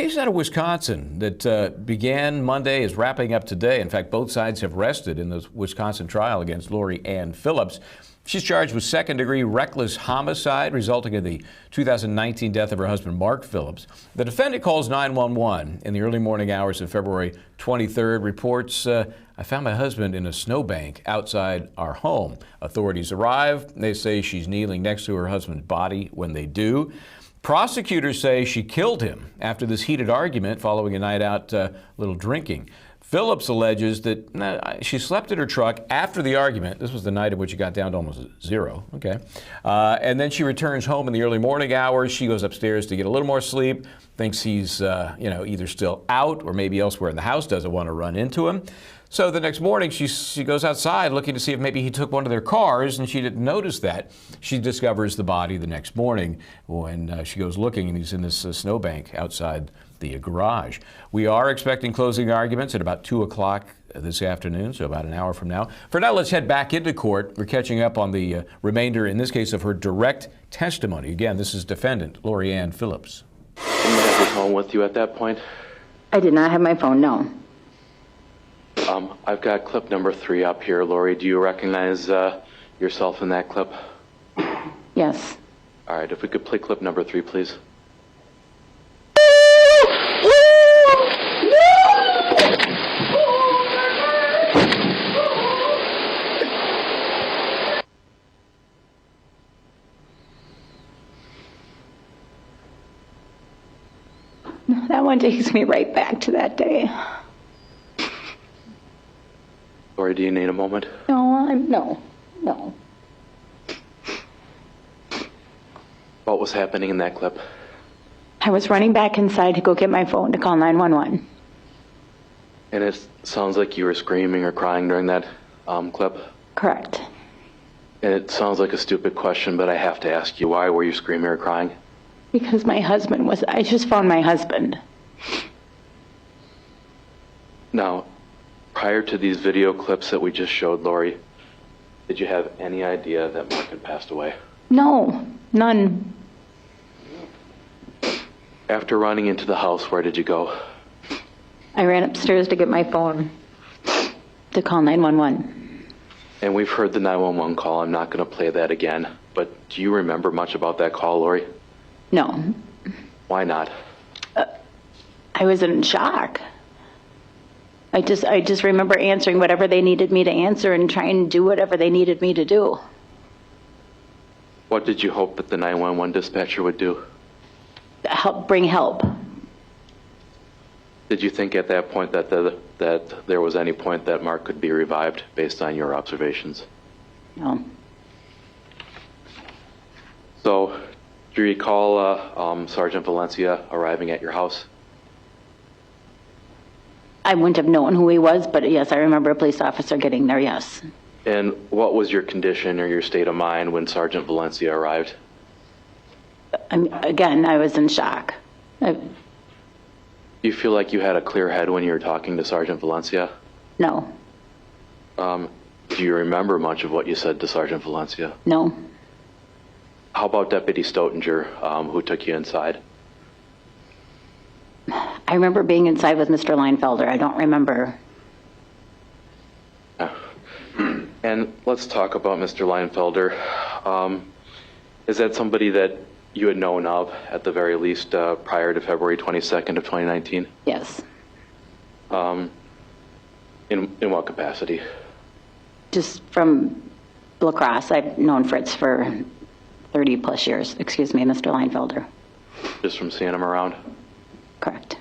case out of Wisconsin that began Monday is wrapping up today. In fact, both sides have rested in the Wisconsin trial against Lori Ann Phillips. She's charged with second-degree reckless homicide resulting in the 2019 death of her husband, Mark Phillips. The defendant calls 911 in the early morning hours of February 23rd. Reports, I found my husband in a snowbank outside our home. Authorities arrive. They say she's kneeling next to her husband's body when they do. Prosecutors say she killed him after this heated argument following a night out, little drinking. Phillips alleges that she slept in her truck after the argument. This was the night in which it got down to almost zero. Okay. And then she returns home in the early morning hours. She goes upstairs to get a little more sleep, thinks he's either still out or maybe elsewhere in the house, doesn't want to run into him. So the next morning, she goes outside looking to see if maybe he took one of their cars, and she didn't notice that. She discovers the body the next morning when she goes looking, and he's in this snowbank outside the garage. We are expecting closing arguments at about 2 o'clock this afternoon, so about an hour from now. For now, let's head back into court. We're catching up on the remainder, in this case, of her direct testimony. Again, this is defendant Lori Ann Phillips. Did you have your phone with you at that point? I did not have my phone, no. I've got clip number 3 up here. Lori, do you recognize yourself in that clip? Yes. All right, if we could play clip number 3, please. That one takes me right back to that day. Lori, do you need a moment? No. What was happening in that clip? I was running back inside to go get my phone to call 911. And it sounds like you were screaming or crying during that clip? Correct. And it sounds like a stupid question, but I have to ask you, why were you screaming or crying? Because I just found my husband. Now, prior to these video clips that we just showed, Lori, did you have any idea that Mark had passed away? No, none. After running into the house, where did you go? I ran upstairs to get my phone to call 911. And we've heard the 911 call. I'm not going to play that again. But do you remember much about that call, Lori? No. Why not? I was in shock. I just remember answering whatever they needed me to answer and trying to do whatever they needed me to do. What did you hope that the 911 dispatcher would do? Bring help. Did you think at that point that there was any point that Mark could be revived based on your observations? No. So, do you recall Sergeant Valencia arriving at your house? I wouldn't have known who he was, but yes, I remember a police officer getting there, yes. And what was your condition or your state of mind when Sergeant Valencia arrived? Again, I was in shock. Do you feel like you had a clear head when you were talking to Sergeant Valencia? No. Do you remember much of what you said to Sergeant Valencia? No. How about Deputy Stoetinger, who took you inside? I remember being inside with Mr. Leinfelder. I don't remember. And let's talk about Mr. Leinfelder. Is that somebody that you had known of at the very least prior to February 22nd of 2019? Yes. In what capacity? Just from La Crosse. I've known Fritz for 30 plus years. Excuse me, Mr. Leinfelder. Just from seeing him around? Correct.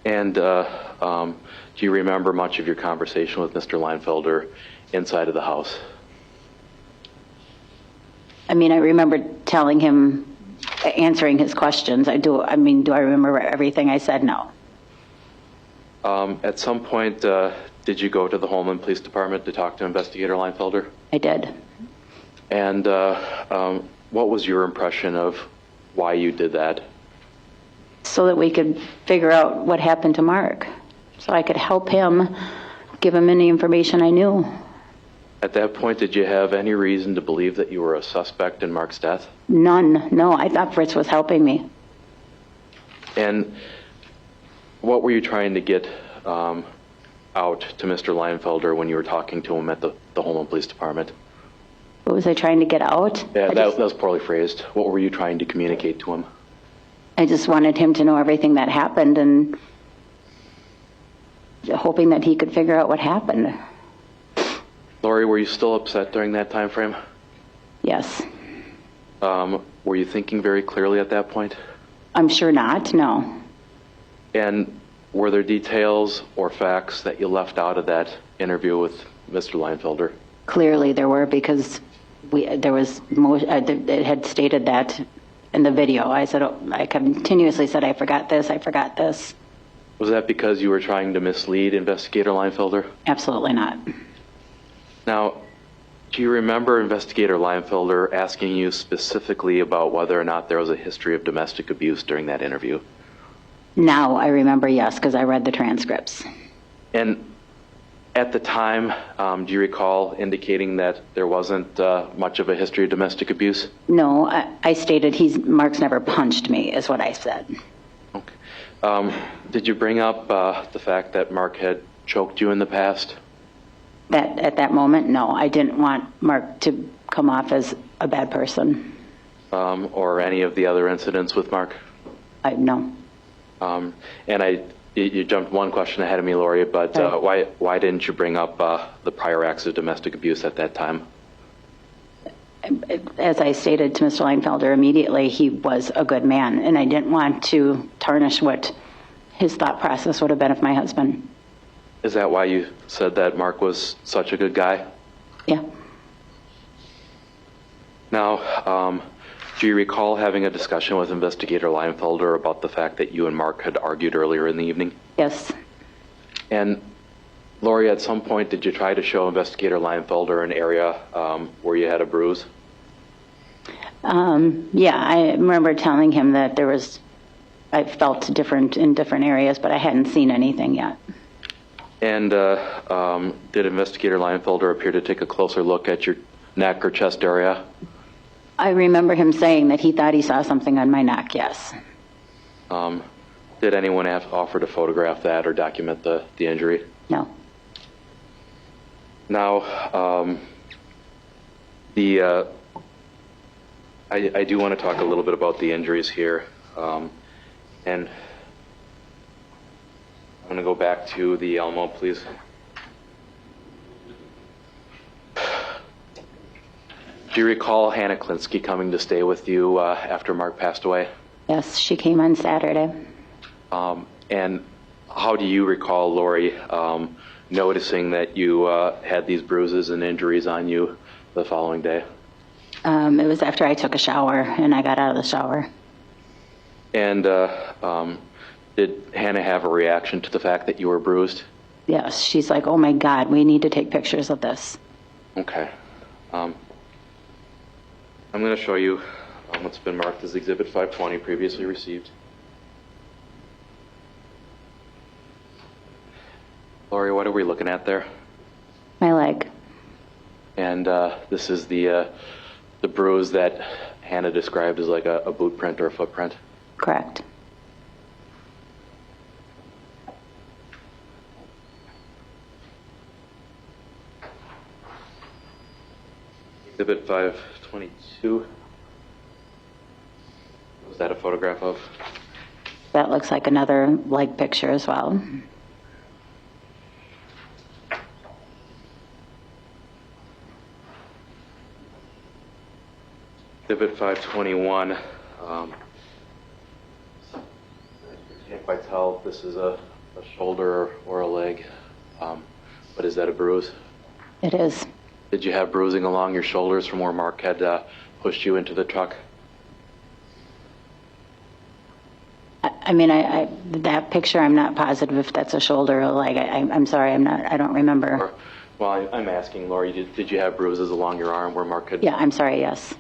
And do you remember much of your conversation with Mr. Leinfelder inside of the house? I remember telling him, answering his questions. Do I remember everything I said? No. At some point, did you go to the Homeland Police Department to talk to Investigator Leinfelder? I did. And what was your impression of why you did that? So that we could figure out what happened to Mark. So I could help him, give him any information I knew. At that point, did you have any reason to believe that you were a suspect in Mark's death? None. No, I thought Fritz was helping me. And what were you trying to get out to Mr. Leinfelder when you were talking to him at the Holman Police Department? What was I trying to get out? Yeah, that was poorly phrased. What were you trying to communicate to him? I just wanted him to know everything that happened and hoping that he could figure out what happened. Lori, were you still upset during that time frame? Yes. Were you thinking very clearly at that point? I'm sure not, no. And were there details or facts that you left out of that interview with Mr. Leinfelder? Clearly there were, because it had stated that in the video. I continuously said, I forgot this, I forgot this. Was that because you were trying to mislead Investigator Leinfelder? Absolutely not. Now, do you remember Investigator Leinfelder asking you specifically about whether or not there was a history of domestic abuse during that interview? Now I remember, yes, because I read the transcripts. And at the time, do you recall indicating that there wasn't much of a history of domestic abuse? No, I stated Mark's never punched me, is what I said. Okay. Did you bring up the fact that Mark had choked you in the past? At that moment, no. I didn't want Mark to come off as a bad person. Or any of the other incidents with Mark? No. And you jumped one question ahead of me, Lori, but why didn't you bring up the prior acts of domestic abuse at that time? As I stated to Mr. Leinfelder immediately, he was a good man, and I didn't want to tarnish what his thought process would have been of my husband. Is that why you said that Mark was such a good guy? Yeah. Now, do you recall having a discussion with Investigator Leinfelder about the fact that you and Mark had argued earlier in the evening? Yes. And Lori, at some point, did you try to show Investigator Leinfelder an area where you had a bruise? Yeah, I remember telling him that I felt different in different areas, but I hadn't seen anything yet. And did Investigator Leinfelder appear to take a closer look at your neck or chest area? I remember him saying that he thought he saw something on my neck, yes. Did anyone offer to photograph that or document the injury? No. Now, I do want to talk a little bit about the injuries here. And I'm going to go back to the Elmo, please. Do you recall Hannah Klinsky coming to stay with you after Mark passed away? Yes, she came on Saturday. And how do you recall, Lori, noticing that you had these bruises and injuries on you the following day? It was after I took a shower and I got out of the shower. And did Hannah have a reaction to the fact that you were bruised? Yes, she's like, oh my God, we need to take pictures of this. Okay. I'm going to show you what's been marked as Exhibit 520, previously received. Lori, what are we looking at there? My leg. And this is the bruise that Hannah described as like a boot print or a footprint? Correct. Exhibit 522. Was that a photograph of? That looks like another leg picture as well. Exhibit 521. I can't quite tell if this is a shoulder or a leg, but is that a bruise? It is. Did you have bruising along your shoulders from where Mark had pushed you into the truck? I mean, that picture, I'm not positive if that's a shoulder or a leg. I'm sorry, I don't remember. Well, I'm asking, Lori, did you have bruises along your arm where Mark had? Yeah, I'm sorry, yes.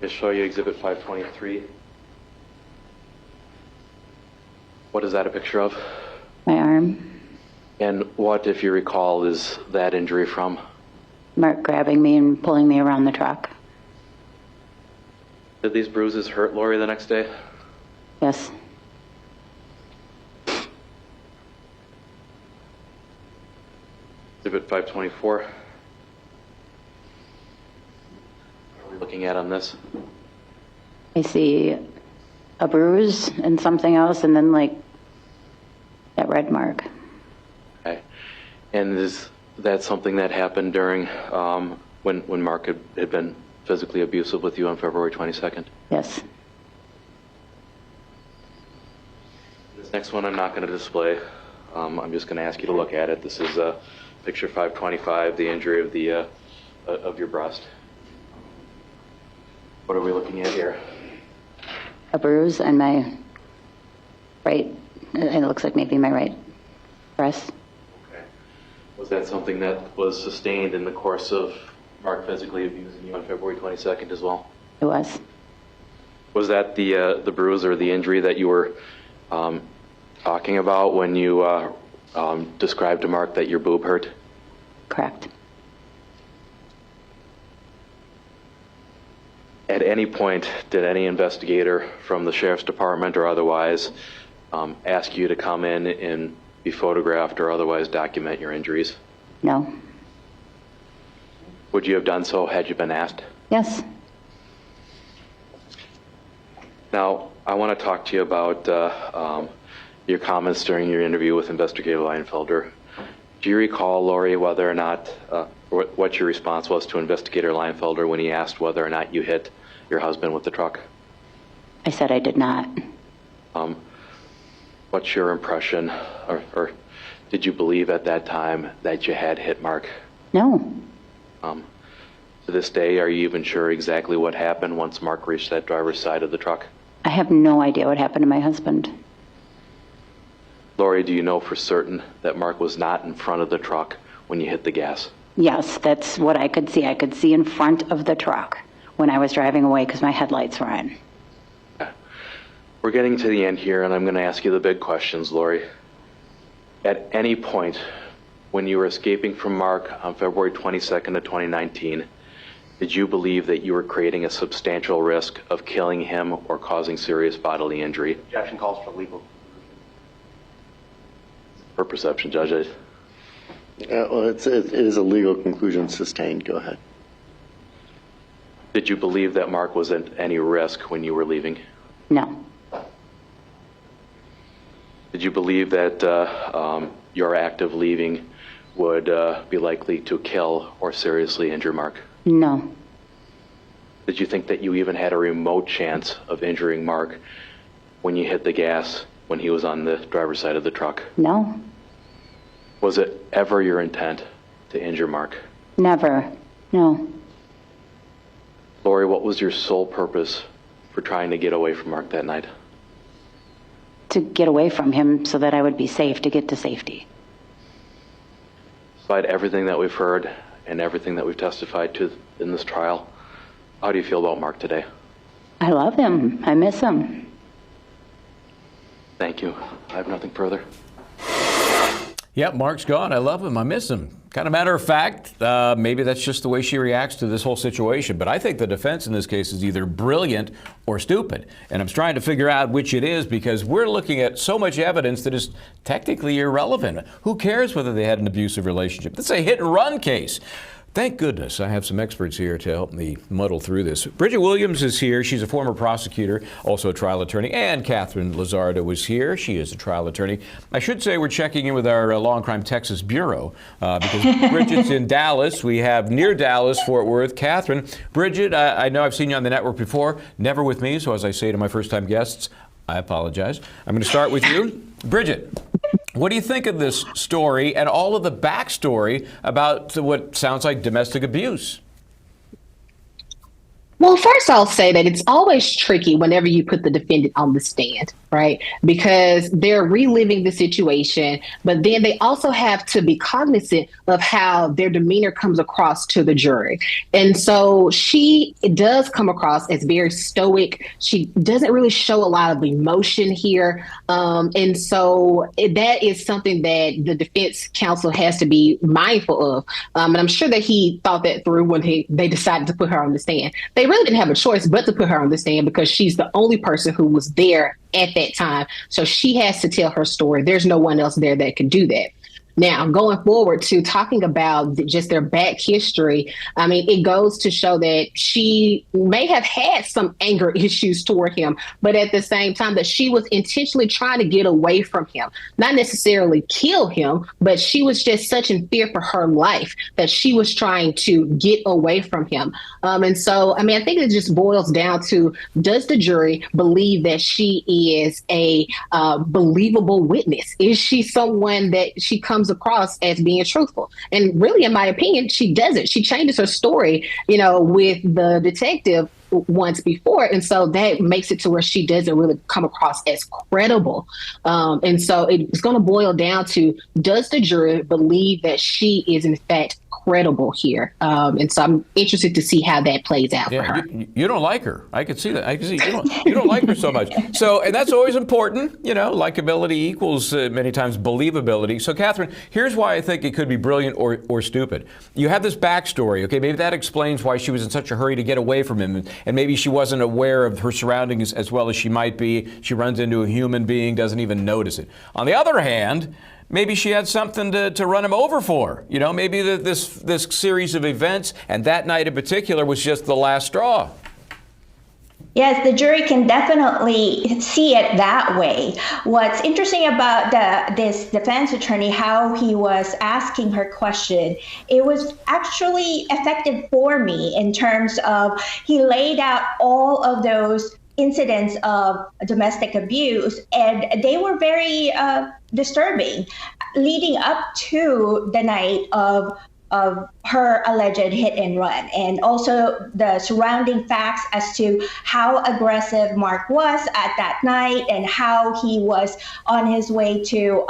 I'll show you Exhibit 523. What is that a picture of? My arm. And what, if you recall, is that injury from? Mark grabbing me and pulling me around the truck. Did these bruises hurt Lori the next day? Yes. Exhibit 524. What are we looking at on this? I see a bruise and something else, and then like that red mark. Okay. And is that something that happened during when Mark had been physically abusive with you on February 22nd? Yes. This next one I'm not going to display. I'm just going to ask you to look at it. This is picture 525, the injury of the of your breast. What are we looking at here? A bruise on my right, it looks like maybe my right breast. Okay. Was that something that was sustained in the course of Mark physically abusing you on February 22nd as well? It was. Was that the bruise or the injury that you were talking about when you described to Mark that your boob hurt? Correct. At any point, did any investigator from the sheriff's department or otherwise ask you to come in and be photographed or otherwise document your injuries? No. Would you have done so had you been asked? Yes. Now, I want to talk to you about your comments during your interview with Investigator Leinfelder. Do you recall, Lori, whether or not, what your response was to Investigator Leinfelder when he asked whether or not you hit your husband with the truck? I said I did not. What's your impression, or did you believe at that time that you had hit Mark? No. To this day, are you even sure exactly what happened once Mark reached that driver's side of the truck? I have no idea what happened to my husband. Lori, do you know for certain that Mark was not in front of the truck when you hit the gas? Yes, that's what I could see. I could see in front of the truck when I was driving away because my headlights were on. We're getting to the end here, and I'm going to ask you the big questions, Lori. At any point when you were escaping from Mark on February 22nd of 2019, did you believe that you were creating a substantial risk of killing him or causing serious bodily injury? Objection calls for legal. For perception, Judge. Well, it is a legal conclusion sustained. Go ahead. Did you believe that Mark was at any risk when you were leaving? No. Did you believe that your act of leaving would be likely to kill or seriously injure Mark? No. Did you think that you even had a remote chance of injuring Mark when you hit the gas when he was on the driver's side of the truck? No. Was it ever your intent to injure Mark? Never. No. Lori, what was your sole purpose for trying to get away from Mark that night? To get away from him so that I would be safe, to get to safety. Despite everything that we've heard and everything that we've testified to in this trial, how do you feel about Mark today? I love him. I miss him. Thank you. I have nothing further. Yep, Mark's gone. I love him. I miss him. Kind of matter of fact, maybe that's just the way she reacts to this whole situation. But I think the defense in this case is either brilliant or stupid. And I'm trying to figure out which it is because we're looking at so much evidence that is technically irrelevant. Who cares whether they had an abusive relationship? This is a hit and run case. Thank goodness I have some experts here to help me muddle through this. Bridget Williams is here. She's a former prosecutor, also a trial attorney, and Catherine Lizardo is here. She is a trial attorney. I should say we're checking in with our Law and Crime Texas Bureau because Bridget's in Dallas. We have near Dallas, Fort Worth, Catherine. Bridget, I know I've seen you on the network before, never with me, so as I say to my first-time guests, I apologize. I'm going to start with you. Bridget, what do you think of this story and all of the backstory about what sounds like domestic abuse? Well, first I'll say that it's always tricky whenever you put the defendant on the stand, right? Because they're reliving the situation, but then they also have to be cognizant of how their demeanor comes across to the jury. And so she does come across as very stoic. She doesn't really show a lot of emotion here. And so that is something that the defense counsel has to be mindful of. And I'm sure that he thought that through when they decided to put her on the stand. They really didn't have a choice but to put her on the stand because she's the only person who was there at that time. So she has to tell her story. There's no one else there that can do that. Now, going forward to talking about just their back history, I mean, it goes to show that she may have had some anger issues toward him, but at the same time that she was intentionally trying to get away from him, not necessarily kill him, but she was just such in fear for her life that she was trying to get away from him. And so, I mean, I think it just boils down to, does the jury believe that she is a believable witness? Is she someone that she comes across as being truthful? And really, in my opinion, she doesn't. She changes her story, with the detective once before. And so that makes it to where she doesn't really come across as credible. And so it's going to boil down to, does the jury believe that she is in fact credible here? And so I'm interested to see how that plays out for her. You don't like her. I can see that. I can see you don't like her so much. So, and that's always important. Likability equals many times believability. So, Catherine, here's why I think it could be brilliant or stupid. You have this backstory. Okay, maybe that explains why she was in such a hurry to get away from him, and maybe she wasn't aware of her surroundings as well as she might be. She runs into a human being, doesn't even notice it. On the other hand, maybe she had something to run him over for. Maybe this series of events, and that night in particular, was just the last straw. Yes, the jury can definitely see it that way. What's interesting about this defense attorney, how he was asking her question, it was actually effective for me in terms of he laid out all of those incidents of domestic abuse, and they were very disturbing, leading up to the night of her alleged hit and run, and also the surrounding facts as to how aggressive Mark was at that night and how he was on his way to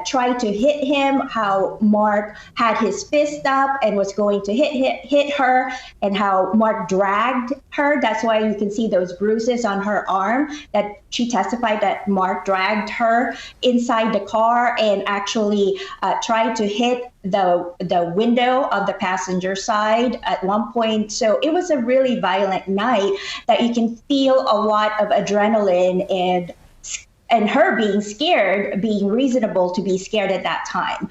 try to hit him, how Mark had his fist up and was going to hit her, and how Mark dragged her. That's why you can see those bruises on her arm, that she testified that Mark dragged her inside the car and actually tried to hit the window of the passenger side at one point. So it was a really violent night that you can feel a lot of adrenaline and her being scared, being reasonable to be scared at that time.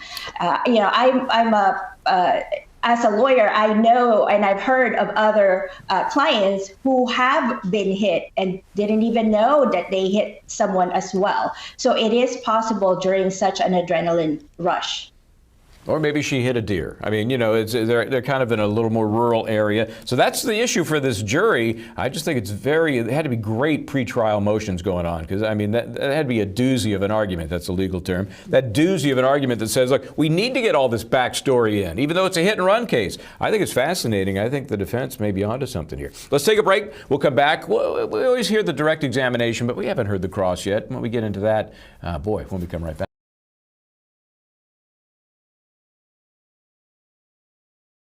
As a lawyer, I know, and I've heard of other clients who have been hit and didn't even know that they hit someone as well. So it is possible during such an adrenaline rush. Or maybe she hit a deer. I mean, they're kind of in a little more rural area. So that's the issue for this jury. I just think it had to be great pretrial motions going on, because, I mean, that had to be a doozy of an argument. That's a legal term. That doozy of an argument that says, look, we need to get all this backstory in, even though it's a hit and run case. I think it's fascinating. I think the defense may be onto something here. Let's take a break. We'll come back. We always hear the direct examination, but we haven't heard the cross yet. When we get into that, when we come right back.